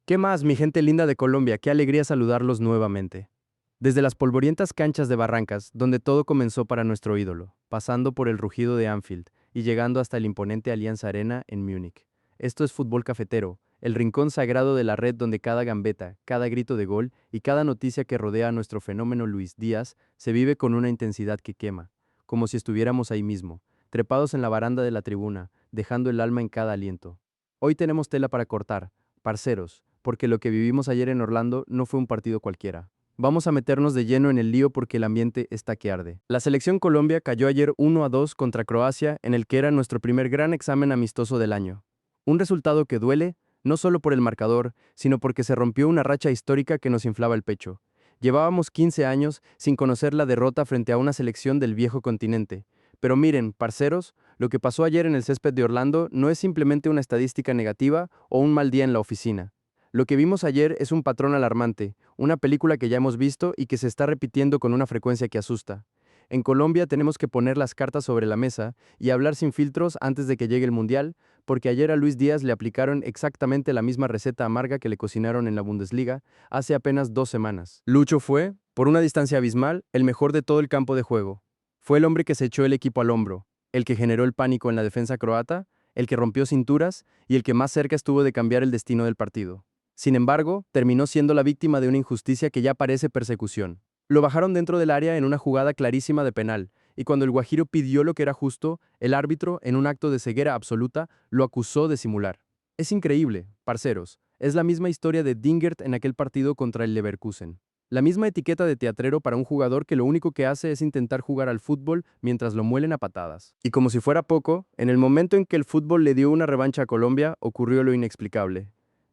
¿Qué más, mi gente linda de Colombia? Qué alegría saludarlos nuevamente. Desde las polvorientas canchas de Barrancas, donde todo comenzó para nuestro ídolo, pasando por el rugido de Anfield y llegando hasta el imponente Allianz Arena en Múnich. Esto es fútbol cafetero, el rincón sagrado de la red donde cada gambeta, cada grito de gol y cada noticia que rodea a nuestro fenómeno Luis Díaz se vive con una intensidad que quema, como si estuviéramos ahí mismo, trepados en la baranda de la tribuna, dejando el alma en cada aliento. Hoy tenemos tela para cortar, parceros, porque lo que vivimos ayer en Orlando no fue un partido cualquiera. Vamos a meternos de lleno en el lío porque el ambiente está que arde. La selección Colombia cayó ayer 1-2 contra Croacia en el que era nuestro primer gran examen amistoso del año. Un resultado que duele, no solo por el marcador, sino porque se rompió una racha histórica que nos inflaba el pecho. Llevábamos 15 años sin conocer la derrota frente a una selección del viejo continente. Pero miren, parceros, lo que pasó ayer en el césped de Orlando no es simplemente una estadística negativa o un mal día en la oficina. Lo que vimos ayer es un patrón alarmante, una película que ya hemos visto y que se está repitiendo con una frecuencia que asusta. En Colombia tenemos que poner las cartas sobre la mesa y hablar sin filtros antes de que llegue el Mundial, porque ayer a Luis Díaz le aplicaron exactamente la misma receta amarga que le cocinaron en la Bundesliga hace apenas 2 semanas. Lucho fue, por una distancia abismal, el mejor de todo el campo de juego. Fue el hombre que se echó el equipo al hombro, el que generó el pánico en la defensa croata, el que rompió cinturas y el que más cerca estuvo de cambiar el destino del partido. Sin embargo, terminó siendo la víctima de una injusticia que ya parece persecución. Lo bajaron dentro del área en una jugada clarísima de penal, y cuando el Guajiro pidió lo que era justo, el árbitro, en un acto de ceguera absoluta, lo acusó de simular. Es increíble, parceros, es la misma historia de Dingert en aquel partido contra el Leverkusen. La misma etiqueta de teatrero para un jugador que lo único que hace es intentar jugar al fútbol mientras lo muelen a patadas. Y como si fuera poco, en el momento en que el fútbol le dio una revancha a Colombia, ocurrió lo inexplicable.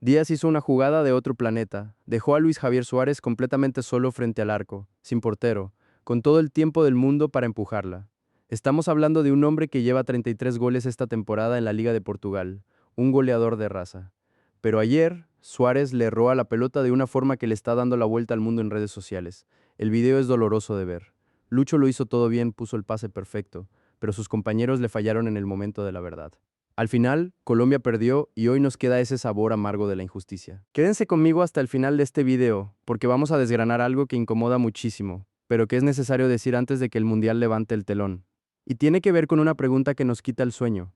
Díaz hizo una jugada de otro planeta, dejó a Luis Javier Suárez completamente solo frente al arco, sin portero, con todo el tiempo del mundo para empujarla. Estamos hablando de un hombre que lleva 33 goles esta temporada en la Liga de Portugal, un goleador de raza. Pero ayer, Suárez le erró a la pelota de una forma que le está dando la vuelta al mundo en redes sociales. El video es doloroso de ver. Lucho lo hizo todo bien, puso el pase perfecto, pero sus compañeros le fallaron en el momento de la verdad. Al final, Colombia perdió y hoy nos queda ese sabor amargo de la injusticia. Quédense conmigo hasta el final de este video, porque vamos a desgranar algo que incomoda muchísimo, pero que es necesario decir antes de que el Mundial levante el telón. Y tiene que ver con una pregunta que nos quita el sueño.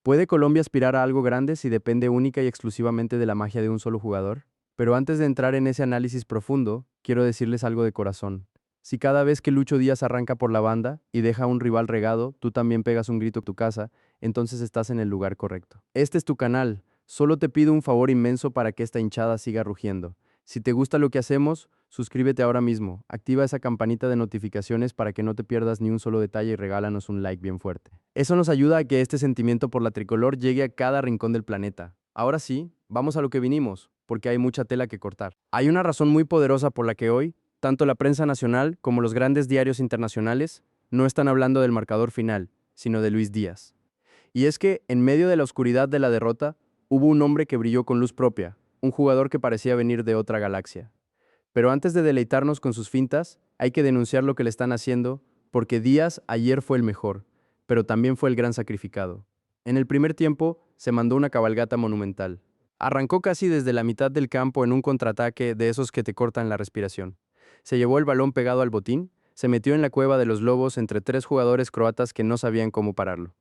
¿Puede Colombia aspirar a algo grande si depende única y exclusivamente de la magia de un solo jugador? Pero antes de entrar en ese análisis profundo, quiero decirles algo de corazón. Si cada vez que Lucho Díaz arranca por la banda y deja a un rival regado, tú también pegas un grito en tu casa, entonces estás en el lugar correcto. Este es tu canal, solo te pido un favor inmenso para que esta hinchada siga rugiendo. Si te gusta lo que hacemos, suscríbete ahora mismo, activa esa campanita de notificaciones para que no te pierdas ni un solo detalle y regálanos un like bien fuerte. Eso nos ayuda a que este sentimiento por la tricolor llegue a cada rincón del planeta. Ahora sí, vamos a lo que vinimos, porque hay mucha tela que cortar. Hay una razón muy poderosa por la que hoy, tanto la prensa nacional como los grandes diarios internacionales no están hablando del marcador final, sino de Luis Díaz. Y es que, en medio de la oscuridad de la derrota, hubo un hombre que brilló con luz propia, un jugador que parecía venir de otra galaxia. Pero antes de deleitarnos con sus fintas, hay que denunciar lo que le están haciendo, porque Díaz ayer fue el mejor, pero también fue el gran sacrificado. En el primer tiempo, se mandó una cabalgata monumental. Arrancó casi desde la mitad del campo en un contraataque de esos que te cortan la respiración. Se llevó el balón pegado al botín, se metió en la cueva de los lobos entre tres jugadores croatas que no sabían cómo pararlo.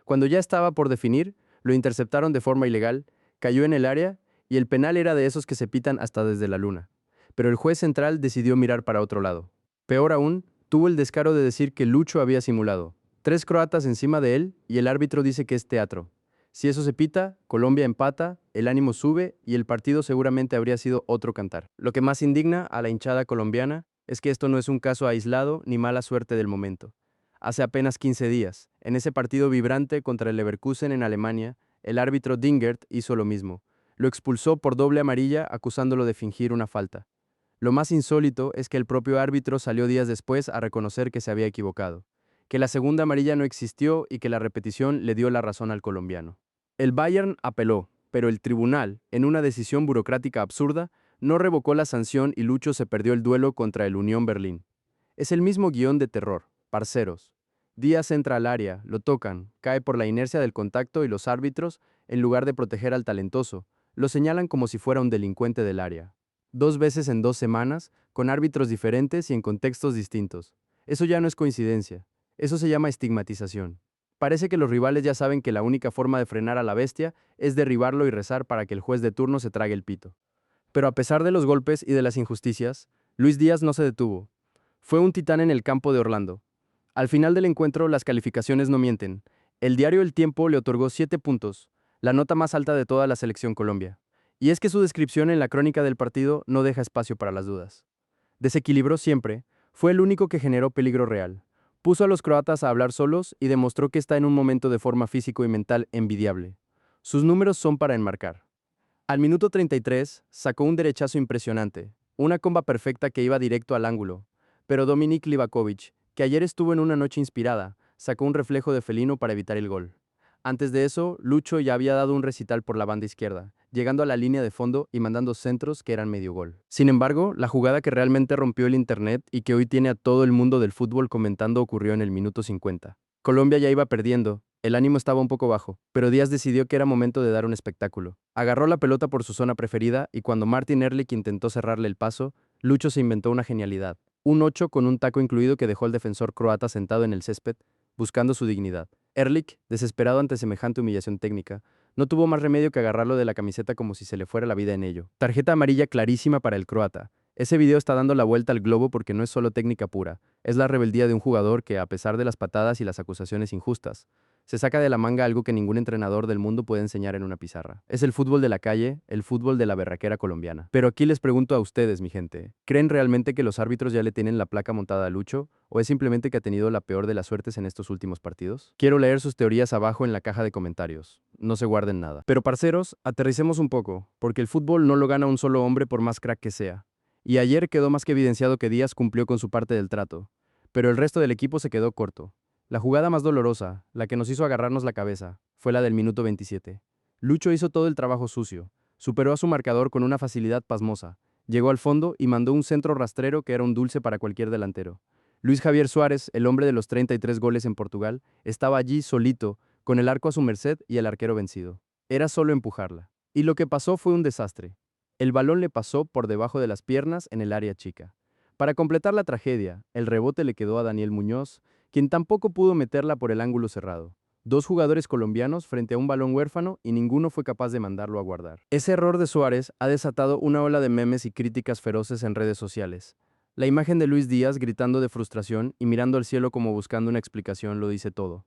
Cuando ya estaba por definir, lo interceptaron de forma ilegal, cayó en el área y el penal era de esos que se pitan hasta desde la luna. Pero el juez central decidió mirar para otro lado. Peor aún, tuvo el descaro de decir que Lucho había simulado. Tres croatas encima de él y el árbitro dice que es teatro. Si eso se pita, Colombia empata, el ánimo sube y el partido seguramente habría sido otro cantar. Lo que más indigna a la hinchada colombiana es que esto no es un caso aislado ni mala suerte del momento. Hace apenas 15 días, en ese partido vibrante contra el Leverkusen en Alemania, el árbitro Dingert hizo lo mismo. Lo expulsó por doble amarilla acusándolo de fingir una falta. Lo más insólito es que el propio árbitro salió días después a reconocer que se había equivocado, que la segunda amarilla no existió y que la repetición le dio la razón al colombiano. El Bayern apeló, pero el tribunal, en una decisión burocrática absurda, no revocó la sanción y Lucho se perdió el duelo contra el Unión Berlín. Es el mismo guión de terror, parceros. Díaz entra al área, lo tocan, cae por la inercia del contacto y los árbitros, en lugar de proteger al talentoso, lo señalan como si fuera un delincuente del área. 2 veces en 2 semanas, con árbitros diferentes y en contextos distintos. Eso ya no es coincidencia. Eso se llama estigmatización. Parece que los rivales ya saben que la única forma de frenar a la bestia es derribarlo y rezar para que el juez de turno se trague el pito. Pero a pesar de los golpes y de las injusticias, Luis Díaz no se detuvo. Fue un titán en el campo de Orlando. Al final del encuentro, las calificaciones no mienten. El diario El Tiempo le otorgó 7 puntos, la nota más alta de toda la selección Colombia. Y es que su descripción en la crónica del partido no deja espacio para las dudas. Desequilibró siempre, fue el único que generó peligro real. Puso a los croatas a hablar solos y demostró que está en un momento de forma físico y mental envidiable. Sus números son para enmarcar. Al minuto 33, sacó un derechazo impresionante, una comba perfecta que iba directo al ángulo. Pero Dominik Livakovic, que ayer estuvo en una noche inspirada, sacó un reflejo de felino para evitar el gol. Antes de eso, Lucho ya había dado un recital por la banda izquierda, llegando a la línea de fondo y mandando centros que eran medio gol. Sin embargo, la jugada que realmente rompió el internet y que hoy tiene a todo el mundo del fútbol comentando ocurrió en el minuto 50. Colombia ya iba perdiendo, el ánimo estaba un poco bajo, pero Díaz decidió que era momento de dar un espectáculo. Agarró la pelota por su zona preferida y cuando Martin Ehrlich intentó cerrarle el paso, Lucho se inventó una genialidad. Un 8 con un taco incluido que dejó al defensor croata sentado en el césped, buscando su dignidad. Ehrlich, desesperado ante semejante humillación técnica, no tuvo más remedio que agarrarlo de la camiseta como si se le fuera la vida en ello. Tarjeta amarilla clarísima para el croata. Ese video está dando la vuelta al globo porque no es solo técnica pura, es la rebeldía de un jugador que, a pesar de las patadas y las acusaciones injustas, se saca de la manga algo que ningún entrenador del mundo puede enseñar en una pizarra. Es el fútbol de la calle, el fútbol de la berraquera colombiana. Pero aquí les pregunto a ustedes, mi gente, ¿creen realmente que los árbitros ya le tienen la placa montada a Lucho? ¿O es simplemente que ha tenido la peor de las suertes en estos últimos partidos? Quiero leer sus teorías abajo en la caja de comentarios. No se guarden nada. Pero parceros, aterricemos un poco, porque el fútbol no lo gana un solo hombre por más crack que sea. Y ayer quedó más que evidenciado que Díaz cumplió con su parte del trato. Pero el resto del equipo se quedó corto. La jugada más dolorosa, la que nos hizo agarrarnos la cabeza, fue la del minuto 27. Lucho hizo todo el trabajo sucio, superó a su marcador con una facilidad pasmosa, llegó al fondo y mandó un centro rastrero que era un dulce para cualquier delantero. Luis Javier Suárez, el hombre de los 33 goles en Portugal, estaba allí solito, con el arco a su merced y el arquero vencido. Era solo empujarla. Y lo que pasó fue un desastre. El balón le pasó por debajo de las piernas en el área chica. Para completar la tragedia, el rebote le quedó a Daniel Muñoz, quien tampoco pudo meterla por el ángulo cerrado. 2 jugadores colombianos frente a un balón huérfano y ninguno fue capaz de mandarlo a guardar. Ese error de Suárez ha desatado una ola de memes y críticas feroces en redes sociales. La imagen de Luis Díaz gritando de frustración y mirando al cielo como buscando una explicación lo dice todo.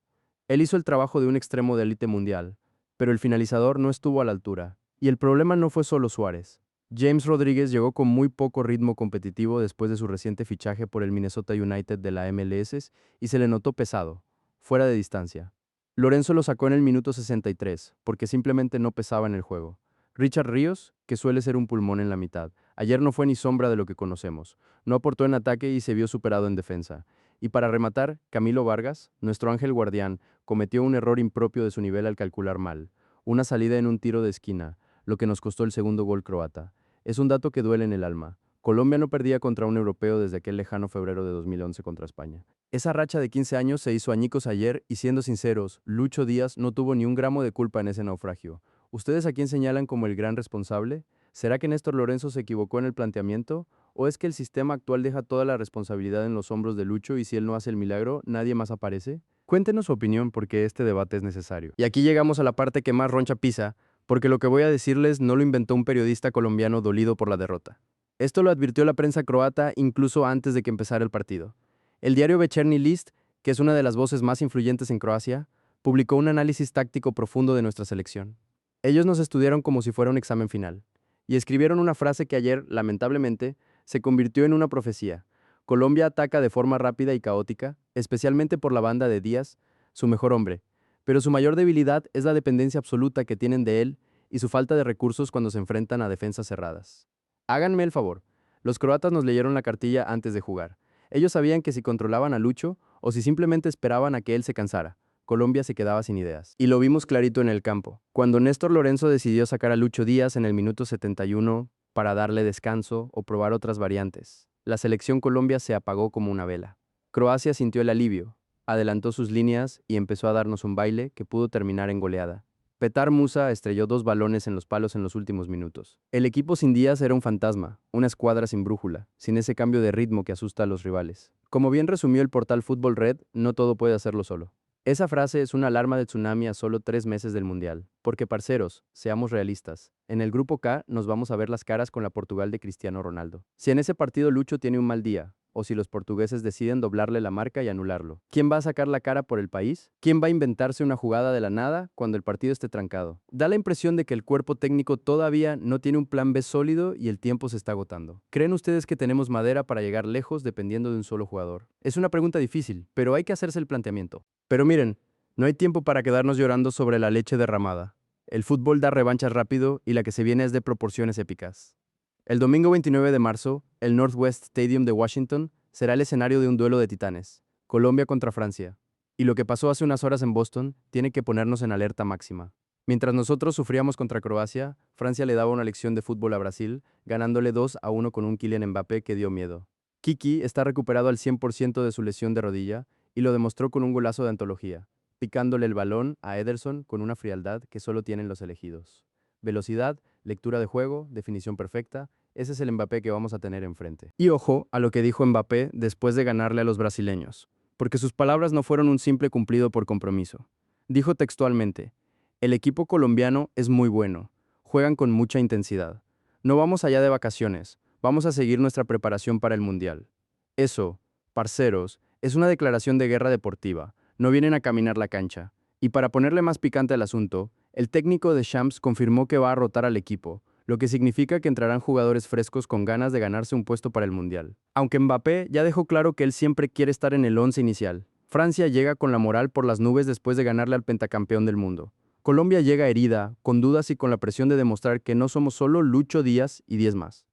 Él hizo el trabajo de un extremo de élite mundial, pero el finalizador no estuvo a la altura. Y el problema no fue solo Suárez. James Rodríguez llegó con muy poco ritmo competitivo después de su reciente fichaje por el Minnesota United de la MLS y se le notó pesado, fuera de distancia. Lorenzo lo sacó en el minuto 63, porque simplemente no pesaba en el juego. Richard Ríos, que suele ser un pulmón en la mitad, ayer no fue ni sombra de lo que conocemos. No aportó en ataque y se vio superado en defensa. Y para rematar, Camilo Vargas, nuestro ángel guardián, cometió un error impropio de su nivel al calcular mal. Una salida en un tiro de esquina, lo que nos costó el segundo gol croata. Es un dato que duele en el alma. Colombia no perdía contra un europeo desde aquel lejano febrero de 2011 contra España. Esa racha de 15 años se hizo añicos ayer y siendo sinceros, Lucho Díaz no tuvo ni un gramo de culpa en ese naufragio. ¿Ustedes a quién señalan como el gran responsable? ¿Será que Néstor Lorenzo se equivocó en el planteamiento? ¿O es que el sistema actual deja toda la responsabilidad en los hombros de Lucho y si él no hace el milagro, nadie más aparece? Cuéntenos su opinión porque este debate es necesario. Y aquí llegamos a la parte que más roncha pisa, porque lo que voy a decirles no lo inventó un periodista colombiano dolido por la derrota. Esto lo advirtió la prensa croata incluso antes de que empezara el partido. El diario Večernji List, que es una de las voces más influyentes en Croacia, publicó un análisis táctico profundo de nuestra selección. Ellos nos estudiaron como si fuera un examen final, y escribieron una frase que ayer, lamentablemente, se convirtió en una profecía. Colombia ataca de forma rápida y caótica, especialmente por la banda de Díaz, su mejor hombre, pero su mayor debilidad es la dependencia absoluta que tienen de él y su falta de recursos cuando se enfrentan a defensas cerradas. Háganme el favor, los croatas nos leyeron la cartilla antes de jugar. Ellos sabían que si controlaban a Lucho o si simplemente esperaban a que él se cansara, Colombia se quedaba sin ideas. Y lo vimos clarito en el campo. Cuando Néstor Lorenzo decidió sacar a Lucho Díaz en el minuto 71 para darle descanso o probar otras variantes, la selección Colombia se apagó como una vela. Croacia sintió el alivio, adelantó sus líneas y empezó a darnos un baile que pudo terminar en goleada. Petar Musa estrelló 2 balones en los palos en los últimos minutos. El equipo sin Díaz era un fantasma, una escuadra sin brújula, sin ese cambio de ritmo que asusta a los rivales. Como bien resumió el portal Fútbol Red, no todo puede hacerlo solo. Esa frase es una alarma de tsunami a solo 3 meses del Mundial. Porque, parceros, seamos realistas. En el grupo K nos vamos a ver las caras con la Portugal de Cristiano Ronaldo. Si en ese partido Lucho tiene un mal día, o si los portugueses deciden doblarle la marca y anularlo. ¿Quién va a sacar la cara por el país? ¿Quién va a inventarse una jugada de la nada cuando el partido esté trancado? Da la impresión de que el cuerpo técnico todavía no tiene un plan B sólido y el tiempo se está agotando. ¿Creen ustedes que tenemos madera para llegar lejos dependiendo de un solo jugador? Es una pregunta difícil, pero hay que hacerse el planteamiento. Pero miren, no hay tiempo para quedarnos llorando sobre la leche derramada. El fútbol da revanchas rápido y la que se viene es de proporciones épicas. El domingo 29 de marzo, el Northwest Stadium de Washington será el escenario de un duelo de titanes, Colombia contra Francia. Y lo que pasó hace unas horas en Boston tiene que ponernos en alerta máxima. Mientras nosotros sufríamos contra Croacia, Francia le daba una lección de fútbol a Brasil, ganándole 2-1 con un Kylian Mbappé que dio miedo. Kiki está recuperado al 100% de su lesión de rodilla y lo demostró con un golazo de antología, picándole el balón a Ederson con una frialdad que solo tienen los elegidos. Velocidad, lectura de juego, definición perfecta. Ese es el Mbappé que vamos a tener enfrente. Y ojo a lo que dijo Mbappé después de ganarle a los brasileños, porque sus palabras no fueron un simple cumplido por compromiso. Dijo textualmente: el equipo colombiano es muy bueno, juegan con mucha intensidad. No vamos allá de vacaciones, vamos a seguir nuestra preparación para el Mundial. Eso, parceros, es una declaración de guerra deportiva, no vienen a caminar la cancha. Y para ponerle más picante al asunto, el técnico de Shams confirmó que va a rotar al equipo, lo que significa que entrarán jugadores frescos con ganas de ganarse un puesto para el Mundial. Aunque Mbappé ya dejó claro que él siempre quiere estar en el once inicial. Francia llega con la moral por las nubes después de ganarle al pentacampeón del mundo. Colombia llega herida, con dudas y con la presión de demostrar que no somos solo Lucho Díaz y 10 más.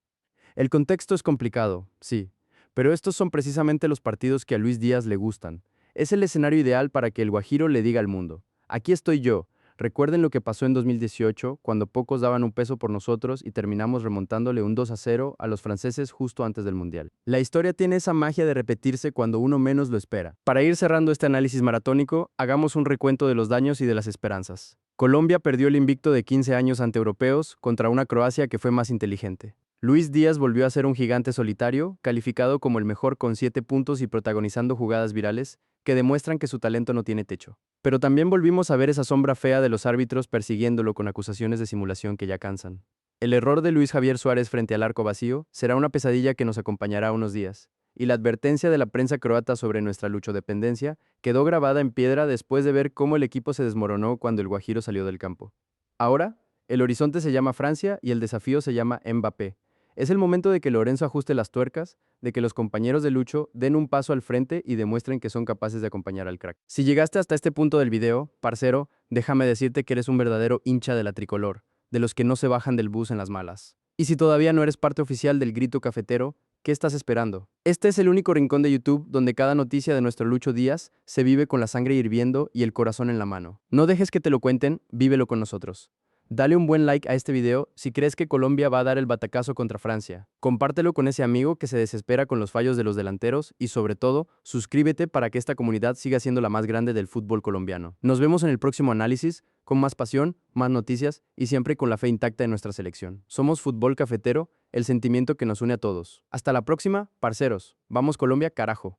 El contexto es complicado, sí, pero estos son precisamente los partidos que a Luis Díaz le gustan. Es el escenario ideal para que el Guajiro le diga al mundo: aquí estoy yo. Recuerden lo que pasó en 2018, cuando pocos daban un peso por nosotros y terminamos remontándole un 2-0 a los franceses justo antes del Mundial. La historia tiene esa magia de repetirse cuando uno menos lo espera. Para ir cerrando este análisis maratónico, hagamos un recuento de los daños y de las esperanzas. Colombia perdió el invicto de 15 años ante europeos contra una Croacia que fue más inteligente. Luis Díaz volvió a ser un gigante solitario, calificado como el mejor con 7 puntos y protagonizando jugadas virales que demuestran que su talento no tiene techo. Pero también volvimos a ver esa sombra fea de los árbitros persiguiéndolo con acusaciones de simulación que ya cansan. El error de Luis Javier Suárez frente al arco vacío será una pesadilla que nos acompañará unos días, y la advertencia de la prensa croata sobre nuestra luchodependencia quedó grabada en piedra después de ver cómo el equipo se desmoronó cuando el Guajiro salió del campo. Ahora, el horizonte se llama Francia y el desafío se llama Mbappé. Es el momento de que Lorenzo ajuste las tuercas, de que los compañeros de Lucho den un paso al frente y demuestren que son capaces de acompañar al crack. Si llegaste hasta este punto del video, parcero, déjame decirte que eres un verdadero hincha de la tricolor, de los que no se bajan del bus en las malas. Y si todavía no eres parte oficial del Grito Cafetero, ¿qué estás esperando? Este es el único rincón de YouTube donde cada noticia de nuestro Lucho Díaz se vive con la sangre hirviendo y el corazón en la mano. No dejes que te lo cuenten, vívelo con nosotros. Dale un buen like a este video si crees que Colombia va a dar el batacazo contra Francia. Compártelo con ese amigo que se desespera con los fallos de los delanteros y, sobre todo, suscríbete para que esta comunidad siga siendo la más grande del fútbol colombiano. Nos vemos en el próximo análisis, con más pasión, más noticias y siempre con la fe intacta en nuestra selección. Somos Fútbol Cafetero, el sentimiento que nos une a todos. Hasta la próxima, parceros. Vamos Colombia, carajo.